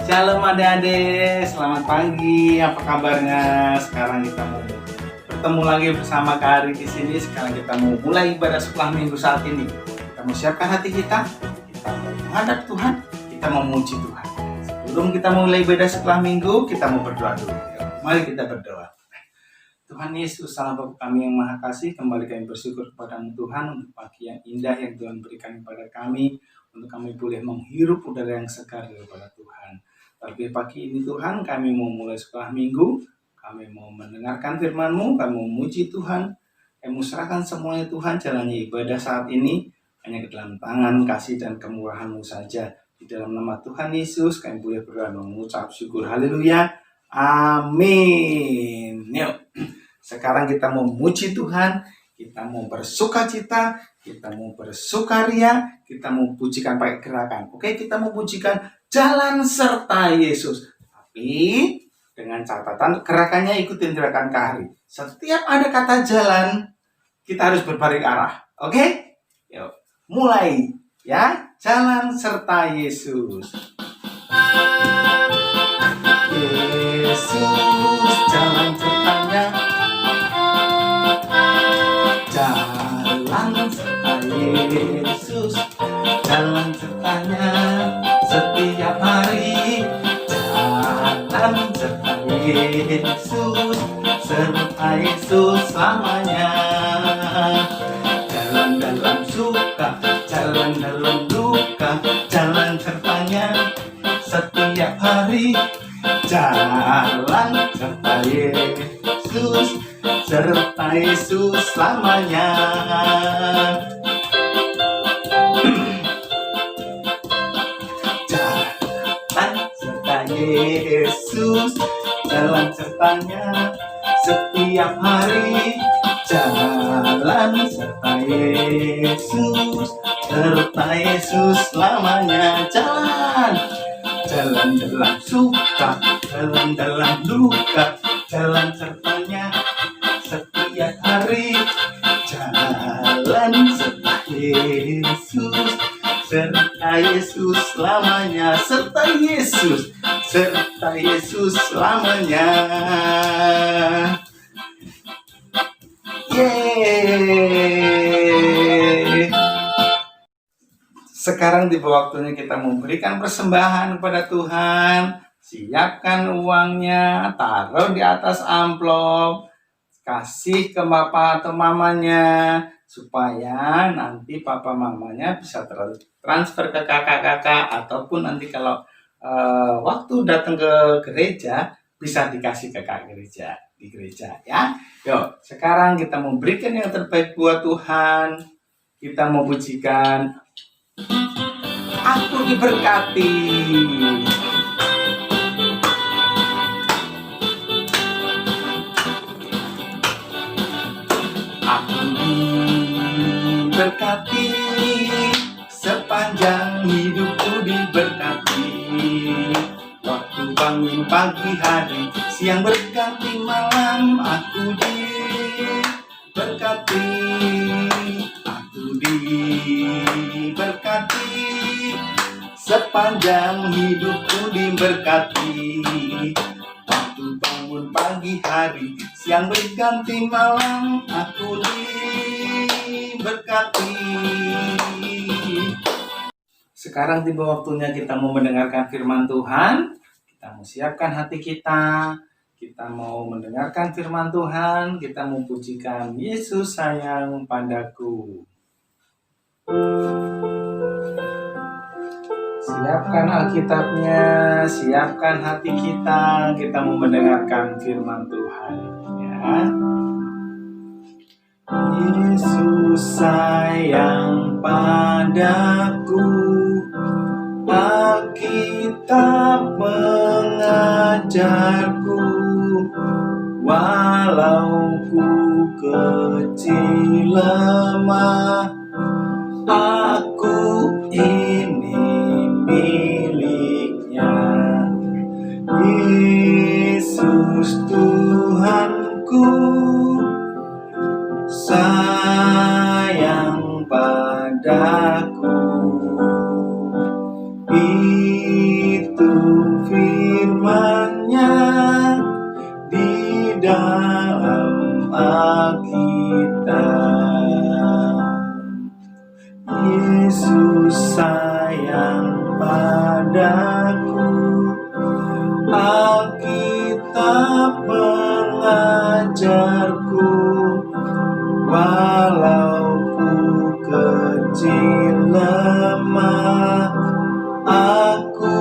Shalom adik-adik, selamat pagi. Apa kabarnya? Sekarang kita mau bertemu lagi bersama Kak Ari di sini. Sekarang kita mau mulai ibadah sekolah minggu saat ini. Kita mau siapkan hati kita mau menghadap Tuhan, kita mau memuji Tuhan. Sebelum kita mulai ibadah sekolah minggu, kita mau berdoa dulu. Mari kita berdoa. Tuhan Yesus, salam Bapa kami yang Maha Kasih, kembali kami bersyukur kepada-Mu Tuhan untuk pagi yang indah yang Tuhan berikan kepada kami, untuk kami boleh menghirup udara yang segar daripada Tuhan. Tapi pagi ini Tuhan, kami mau mulai sekolah minggu, kami mau mendengarkan firman-Mu, kami mau memuji Tuhan, kami mau serahkan semuanya Tuhan, jalannya ibadah saat ini hanya ke dalam tangan kasih dan kemurahan-Mu saja. Di dalam nama Tuhan Yesus, kami boleh berdoa dan mengucap syukur. Haleluya. Amin. Yuk, sekarang kita mau memuji Tuhan, kita mau bersukacita, kita mau bersukaria, kita mau pujikan pakai gerakan. Oke, kita mau pujikan jalan serta Yesus. Tapi dengan catatan gerakannya ikutin gerakan Kak Ari. Setiap ada kata jalan, kita harus berbalik arah. Oke? Yuk, mulai ya. Jalan serta Yesus. Yesus, jalan sertanya. Jalan serta Yesus, jalan sertanya setiap hari. Jalan serta Yesus, serta Yesus selamanya. Jalan dalam suka, jalan dalam duka, jalan sertanya setiap hari. Jalan serta Yesus, serta Yesus selamanya. Jalan serta Yesus, jalan sertanya setiap hari. Jalan serta Yesus, serta Yesus selamanya. Jalan dalam suka, jalan dalam duka, jalan sertanya setiap hari. Jalan serta Yesus, serta Yesus selamanya. Serta Yesus, serta Yesus selamanya. Yeay. Sekarang tiba waktunya kita memberikan persembahan kepada Tuhan. Siapkan uangnya, taruh di atas amplop, kasih ke papa atau mamanya, supaya nanti papa mamanya bisa transfer ke kakak-kakak, ataupun nanti kalau waktu datang ke gereja bisa dikasih ke kakak gereja di gereja ya. Yuk, sekarang kita memberikan yang terbaik buat Tuhan. Kita mau pujikan Aku Diberkati. Aku diberkati, sepanjang hidupku diberkati. Waktu bangun pagi hari, siang berganti malam, aku diberkati. Aku diberkati, sepanjang hidupku diberkati. Waktu bangun pagi hari, siang berganti malam, aku diberkati. Sekarang tiba waktunya kita mau mendengarkan firman Tuhan. Kita mau siapkan hati kita. Kita mau mendengarkan firman Tuhan. Kita mau pujikan Yesus sayang padaku. Siapkan Alkitabnya, siapkan hati kita. Kita mau mendengarkan firman Tuhan ya. Yesus sayang padaku, Alkitab mengajarku, walau ku kecil lemah, aku ini miliknya. Yesus Tuhanku, sayang padaku. Itu Walau ku kecil lemah, aku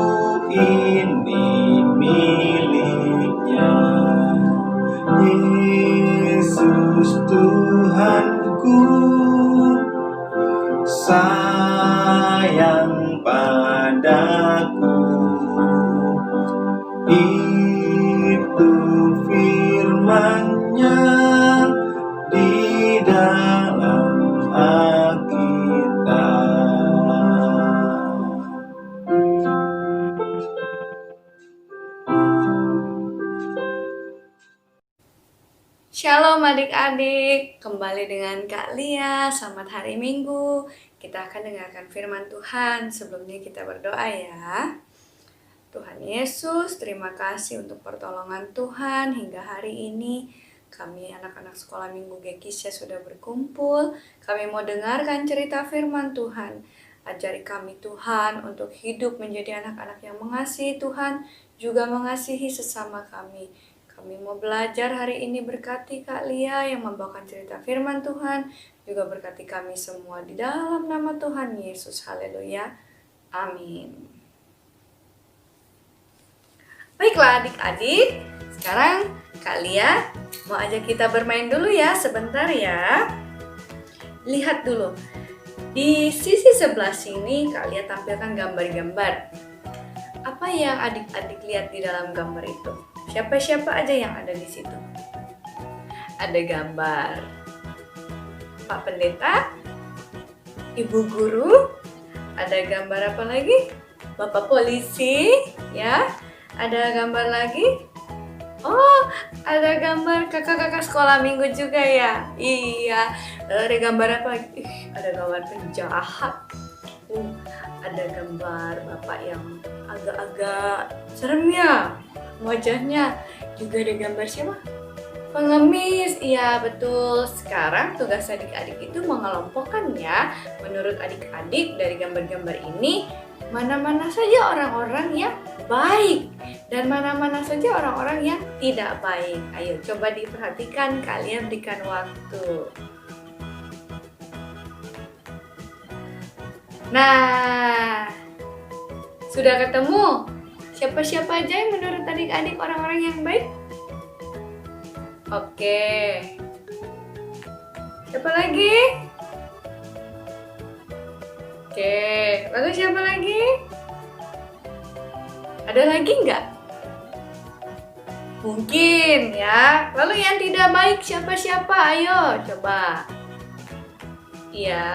ini miliknya. Yesus Tuhanku, sayang padaku. Itu firman-Nya di dalam Alkitab. Shalom adik-adik, kembali dengan Kak Lia. Selamat hari Minggu. Kita akan dengarkan firman Tuhan. Sebelumnya kita berdoa ya. Tuhan Yesus, terima kasih untuk pertolongan Tuhan hingga hari ini. Kami anak-anak sekolah Minggu Gekisya sudah berkumpul. Kami mau dengarkan cerita firman Tuhan. Ajari kami Tuhan untuk hidup menjadi anak-anak yang mengasihi Tuhan, juga mengasihi sesama kami. Kami mau belajar hari ini, berkati Kak Lia yang membawakan cerita firman Tuhan, juga berkati kami semua di dalam nama Tuhan Yesus. Haleluya. Amin. Baiklah adik-adik, sekarang Kak Lia mau ajak kita bermain dulu ya, sebentar ya. Lihat dulu, di sisi sebelah sini Kak Lia tampilkan gambar-gambar. Apa yang adik-adik lihat di dalam gambar itu? Siapa-siapa aja yang ada di situ? Ada gambar Pak Pendeta, Ibu Guru, ada gambar apa lagi? Bapak Polisi, ya. Ada gambar lagi? Oh, ada gambar kakak-kakak sekolah minggu juga ya? Iya. Lalu ada gambar apa lagi? Ada gambar penjahat. Ada gambar bapak yang agak-agak serem ya wajahnya. Juga ada gambar siapa? Pengemis. Iya betul. Sekarang tugas adik-adik itu mengelompokkannya menurut adik-adik dari gambar-gambar ini, mana-mana saja orang-orang yang baik dan mana-mana saja orang-orang yang tidak baik. Ayo coba diperhatikan, kalian berikan waktu. Nah, sudah ketemu siapa-siapa aja yang menurut adik-adik orang-orang yang baik? Oke. Siapa lagi? Oke, lalu siapa lagi? Ada lagi nggak? Mungkin ya. Lalu yang tidak baik siapa-siapa? Ayo coba. Ya.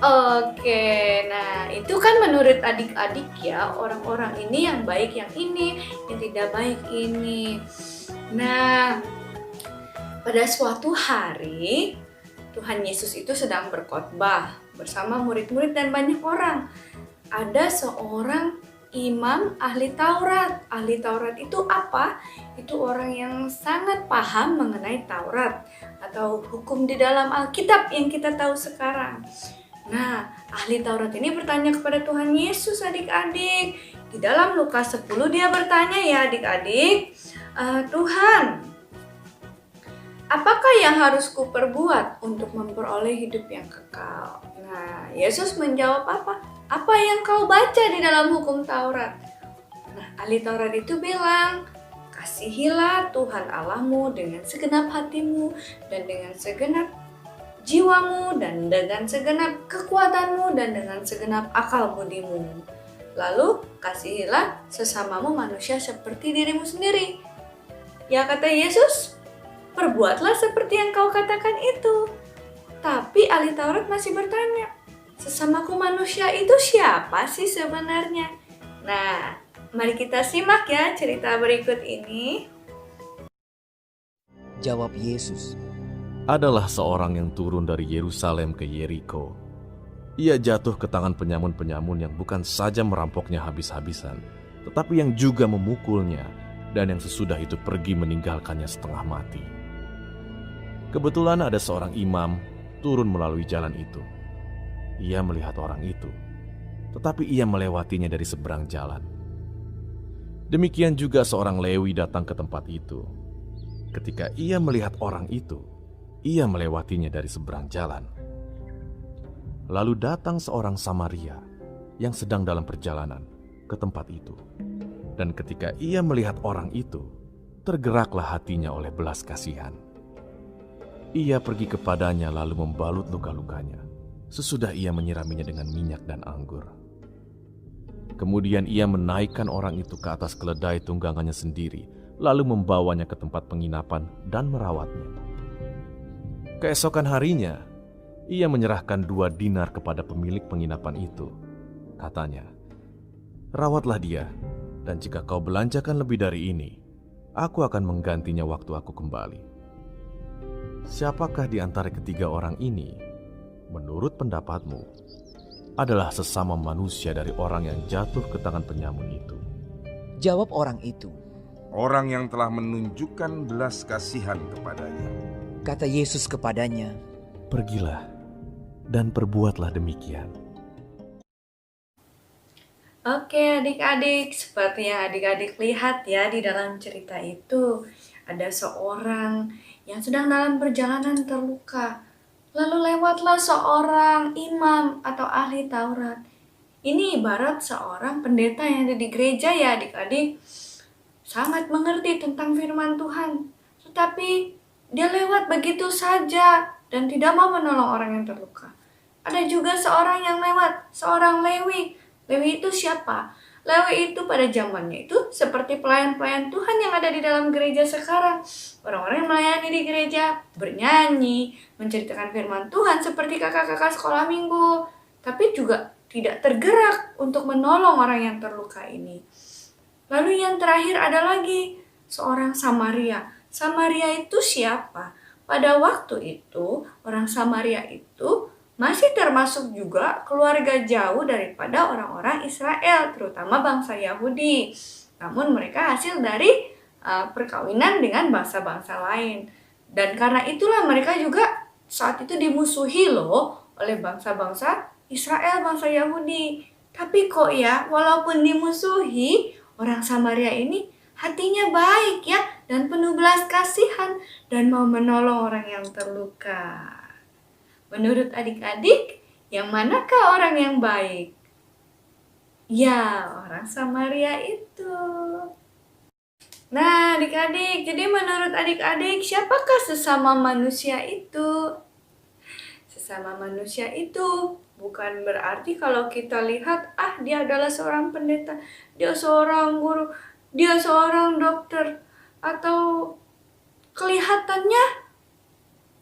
Oke, nah itu kan menurut adik-adik ya, orang-orang ini yang baik yang ini, yang tidak baik ini. Nah, pada suatu hari Tuhan Yesus itu sedang berkhotbah bersama murid-murid dan banyak orang. Ada seorang imam ahli Taurat. Ahli Taurat itu apa? Itu orang yang sangat paham mengenai Taurat atau hukum di dalam Alkitab yang kita tahu sekarang. Nah, ahli Taurat ini bertanya kepada Tuhan Yesus adik-adik. Di dalam Lukas 10 dia bertanya ya adik-adik, Tuhan, apakah yang harus kuperbuat untuk memperoleh hidup yang kekal? Nah, Yesus menjawab apa? Apa yang kau baca di dalam hukum Taurat? Nah, ahli Taurat itu bilang, kasihilah Tuhan Allahmu dengan segenap hatimu dan dengan segenap jiwamu dan dengan segenap kekuatanmu dan dengan segenap akal budimu. Lalu kasihilah sesamamu manusia seperti dirimu sendiri. Ya kata Yesus, perbuatlah seperti yang kau katakan itu. Tapi ahli Taurat masih bertanya, sesamaku manusia itu siapa sih sebenarnya? Nah, mari kita simak ya cerita berikut ini. Jawab Yesus, adalah seorang yang turun dari Yerusalem ke Yeriko. Ia jatuh ke tangan penyamun-penyamun yang bukan saja merampoknya habis-habisan, tetapi yang juga memukulnya, dan yang sesudah itu pergi meninggalkannya setengah mati. Kebetulan ada seorang imam turun melalui jalan itu. Ia melihat orang itu, tetapi ia melewatinya dari seberang jalan. Demikian juga seorang Lewi datang ke tempat itu. Ketika ia melihat orang itu, ia melewatinya dari seberang jalan. Lalu datang seorang Samaria yang sedang dalam perjalanan ke tempat itu. Dan ketika ia melihat orang itu, tergeraklah hatinya oleh belas kasihan. Ia pergi kepadanya lalu membalut luka-lukanya. Sesudah ia menyiraminya dengan minyak dan anggur. Kemudian ia menaikkan orang itu ke atas keledai tunggangannya sendiri, lalu membawanya ke tempat penginapan dan merawatnya. Keesokan harinya, ia menyerahkan 2 dinar kepada pemilik penginapan itu. Katanya, "Rawatlah dia, dan jika kau belanjakan lebih dari ini, aku akan menggantinya waktu aku kembali." Siapakah di antara ketiga orang ini, menurut pendapatmu, adalah sesama manusia dari orang yang jatuh ke tangan penyamun itu? Jawab orang itu. Orang yang telah menunjukkan belas kasihan kepadanya. Kata Yesus kepadanya, Pergilah dan perbuatlah demikian. Oke adik-adik, seperti yang adik-adik lihat ya di dalam cerita itu, ada seorang yang sedang dalam perjalanan terluka. Lalu lewatlah seorang imam atau ahli Taurat. Ini ibarat seorang pendeta yang ada di gereja ya adik-adik. Sangat mengerti tentang firman Tuhan. Tetapi dia lewat begitu saja dan tidak mau menolong orang yang terluka. Ada juga seorang yang lewat, seorang Lewi. Lewi itu siapa? Lewi itu pada zamannya itu seperti pelayan-pelayan Tuhan yang ada di dalam gereja sekarang. Orang-orang yang melayani di gereja, bernyanyi, menceritakan firman Tuhan seperti kakak-kakak sekolah minggu. Tapi juga tidak tergerak untuk menolong orang yang terluka ini. Lalu yang terakhir ada lagi, seorang Samaria. Samaria itu siapa? Pada waktu itu, orang Samaria itu masih termasuk juga keluarga jauh daripada orang-orang Israel, terutama bangsa Yahudi. Namun mereka hasil dari perkawinan dengan bangsa-bangsa lain. Dan karena itulah mereka juga saat itu dimusuhi loh oleh bangsa-bangsa Israel, bangsa Yahudi. Tapi kok ya, walaupun dimusuhi, orang Samaria ini hatinya baik ya, dan penuh belas kasihan, dan mau menolong orang yang terluka. Menurut adik-adik, yang manakah orang yang baik? Ya, orang Samaria itu. Nah, adik-adik, jadi menurut adik-adik, siapakah sesama manusia itu? Sesama manusia itu bukan berarti kalau kita lihat, dia adalah seorang pendeta, dia seorang guru, dia seorang dokter, atau kelihatannya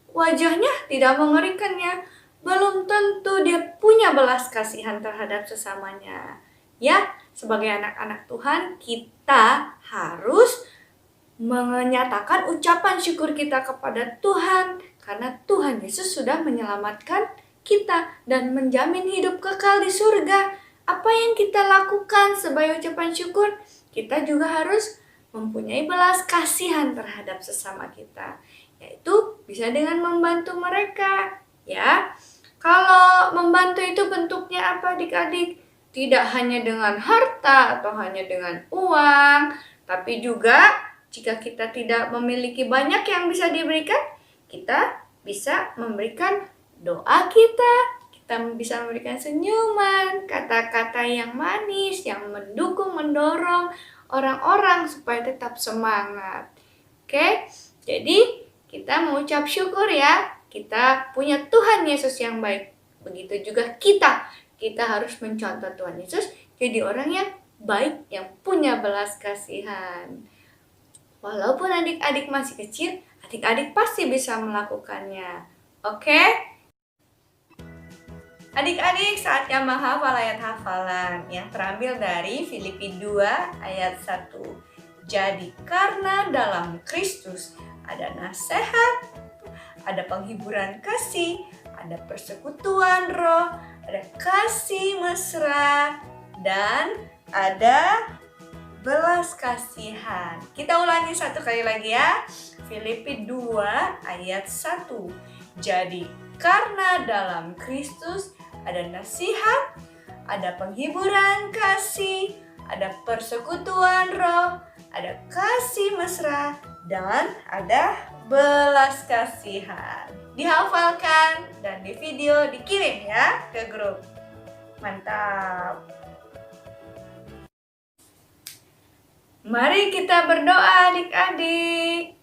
wajahnya tidak mengerikan ya. Belum tentu dia punya belas kasihan terhadap sesamanya. Ya, sebagai anak-anak Tuhan, kita harus menyatakan ucapan syukur kita kepada Tuhan karena Tuhan Yesus sudah menyelamatkan kita dan menjamin hidup kekal di surga. Apa yang kita lakukan sebagai ucapan syukur? Kita juga harus mempunyai belas kasihan terhadap sesama kita, yaitu bisa dengan membantu mereka, ya. Kalau membantu itu bentuknya apa adik-adik? Tidak hanya dengan harta atau hanya dengan uang, tapi juga jika kita tidak memiliki banyak yang bisa diberikan, kita bisa memberikan doa kita bisa memberikan senyuman, kata-kata yang manis, yang mendukung, mendorong orang-orang supaya tetap semangat. Oke, jadi kita mengucap syukur ya, kita punya Tuhan Yesus yang baik. Begitu juga kita harus mencontoh Tuhan Yesus jadi orang yang baik, yang punya belas kasihan. Walaupun adik-adik masih kecil, adik-adik pasti bisa melakukannya. Oke? Adik-adik, saatnya menghafal ayat hafalan yang terambil dari Filipi 2 ayat 1. Jadi karena dalam Kristus ada nasihat, ada penghiburan kasih, ada persekutuan roh, ada kasih mesra, dan ada belas kasihan. Kita ulangi satu kali lagi ya. Filipi 2 ayat 1. Jadi karena dalam Kristus ada nasihat, ada penghiburan kasih, ada persekutuan roh, ada kasih mesra, dan ada belas kasihan. Dihafalkan dan di video dikirim ya ke grup. Mantap. Mari kita berdoa adik-adik.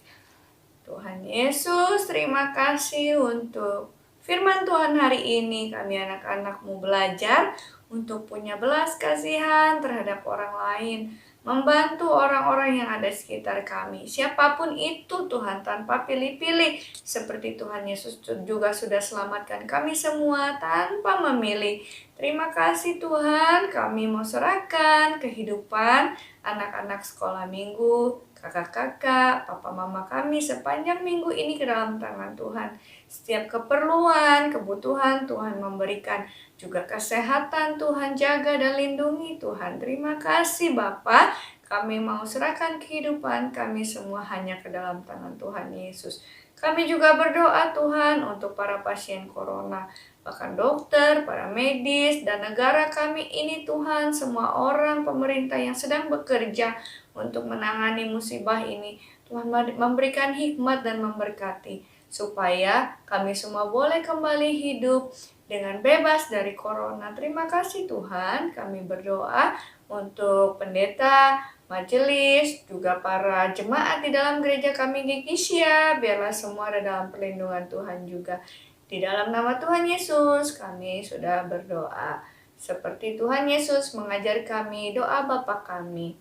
Tuhan Yesus, terima kasih untuk firman Tuhan hari ini. Kami anak-anak-Mu belajar untuk punya belas kasihan terhadap orang lain, membantu orang-orang yang ada di sekitar kami. Siapapun itu Tuhan, tanpa pilih-pilih. Seperti Tuhan Yesus juga sudah selamatkan kami semua tanpa memilih. Terima kasih Tuhan, kami mau serahkan kehidupan anak-anak sekolah minggu, kakak-kakak, papa mama kami sepanjang minggu ini ke dalam tangan Tuhan. Setiap keperluan, kebutuhan Tuhan memberikan, juga kesehatan Tuhan jaga dan lindungi Tuhan. Terima kasih Bapa, kami mau serahkan kehidupan kami semua hanya ke dalam tangan Tuhan Yesus. Kami juga berdoa Tuhan untuk para pasien corona, bahkan dokter, para medis, dan negara kami ini Tuhan, semua orang pemerintah yang sedang bekerja untuk menangani musibah ini. Tuhan memberikan hikmat dan memberkati, supaya kami semua boleh kembali hidup dengan bebas dari corona. Terima kasih Tuhan, kami berdoa untuk pendeta, majelis, juga para jemaat di dalam gereja kami Gekisya, biarlah semua ada dalam perlindungan Tuhan juga. Di dalam nama Tuhan Yesus kami sudah berdoa. Seperti Tuhan Yesus mengajar kami doa Bapa kami.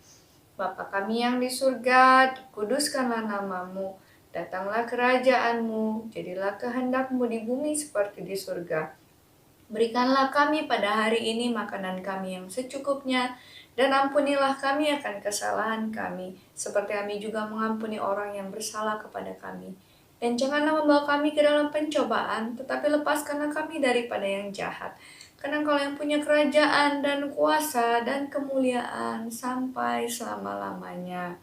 Bapa kami yang di surga, dikuduskanlah namamu. Datanglah kerajaan-Mu, jadilah kehendak-Mu di bumi seperti di surga. Berikanlah kami pada hari ini makanan kami yang secukupnya, dan ampunilah kami akan kesalahan kami, seperti kami juga mengampuni orang yang bersalah kepada kami. Dan janganlah membawa kami ke dalam pencobaan, tetapi lepaskanlah kami daripada yang jahat. Karena Engkau yang punya kerajaan dan kuasa dan kemuliaan sampai selama-lamanya.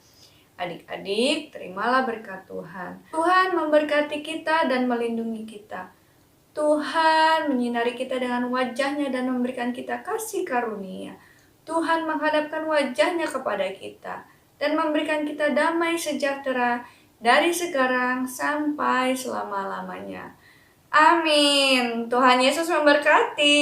Adik-adik, terimalah berkat Tuhan. Tuhan memberkati kita dan melindungi kita. Tuhan menyinari kita dengan wajah-Nya dan memberikan kita kasih karunia. Tuhan menghadapkan wajah-Nya kepada kita dan memberikan kita damai sejahtera dari sekarang sampai selama-lamanya. Amin. Tuhan Yesus memberkati.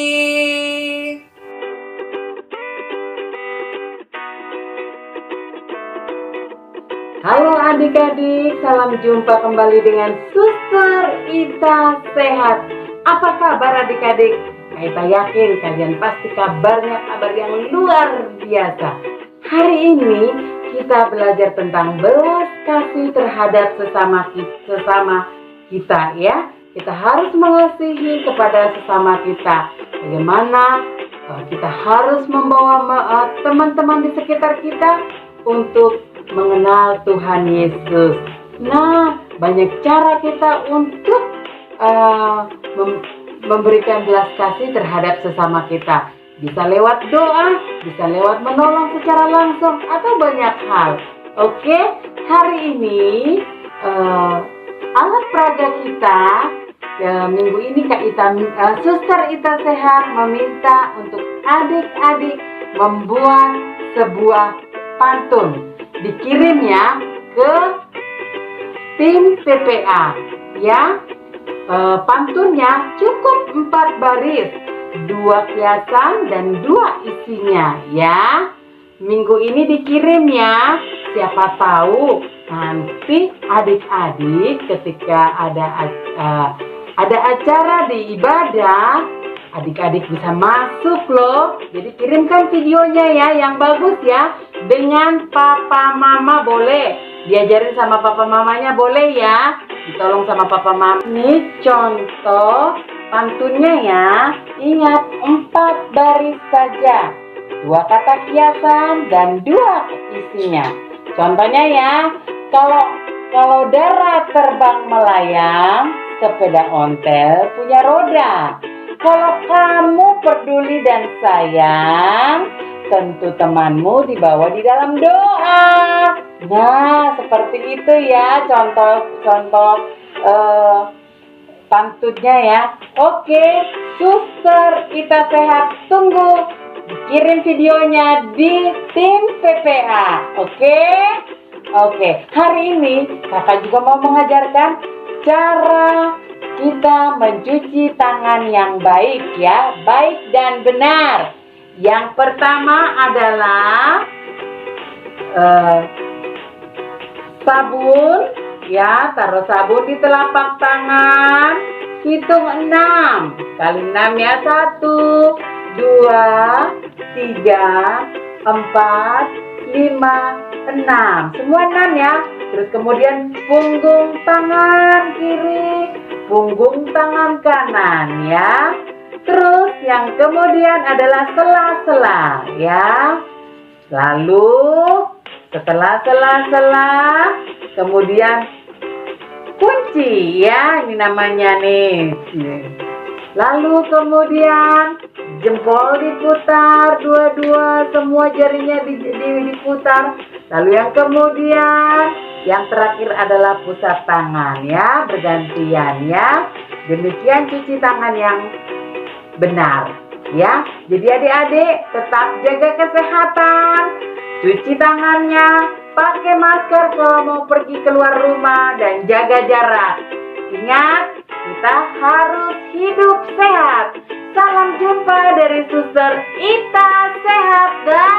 Halo adik-adik, salam jumpa kembali dengan Suster Ita Sehat. Apa kabar adik-adik? Ita yakin kalian pasti kabarnya kabar yang luar biasa. Hari ini kita belajar tentang belas kasih terhadap sesama kita ya. Kita harus mengasihi kepada sesama kita. Bagaimana kita harus membawa teman-teman di sekitar kita untuk mengenal Tuhan Yesus. Nah, banyak cara kita untuk memberikan belas kasih terhadap sesama kita. Bisa lewat doa, bisa lewat menolong secara langsung, atau banyak hal. Oke, hari ini alat peraga kita minggu ini Suster Ita Sehat meminta untuk adik-adik membuat sebuah pantun. Dikirimnya ke tim PPA ya. Pantunnya cukup 4 baris, 2 kiasan dan 2 isinya ya. Minggu ini dikirim ya. Siapa tahu nanti adik-adik ketika ada acara di ibadah, adik-adik bisa masuk loh. Jadi kirimkan videonya ya yang bagus ya. Dengan papa mama boleh. Diajarin sama papa mamanya boleh ya. Ditolong sama papa mama. Ini contoh pantunnya ya. Ingat 4 baris saja. 2 kata kiasan dan 2 isinya. Contohnya ya. Kalau darah terbang melayang, sepeda ontel punya roda. Kalau kamu peduli dan sayang, tentu temanmu dibawa di dalam doa. Nah, seperti itu ya contoh pantunnya ya. Oke, Suster Ita Sehat tunggu kirim videonya di tim PPA. Oke, Oke, hari ini kakak juga mau mengajarkan cara kita mencuci tangan yang baik ya, baik dan benar. Yang pertama adalah sabun ya, taruh sabun di telapak tangan, hitung 6 kali 6 ya, 1, 2, 3, 4, 5, 6, semua 6 ya. Terus kemudian punggung tangan kiri, punggung tangan kanan ya. Terus yang kemudian adalah sela-sela ya. Lalu setelah sela-sela kemudian kunci ya, ini namanya nih. Lalu kemudian jempol diputar dua-dua, semua jarinya diputar. Lalu yang kemudian yang terakhir adalah pusat tangan ya, bergantian ya. Demikian cuci tangan yang benar ya. Jadi adik-adik tetap jaga kesehatan, cuci tangannya, pakai masker kalau mau pergi keluar rumah, dan jaga jarak. Ingat, kita harus hidup sehat. Salam jumpa dari Suster Ita Sehat, dan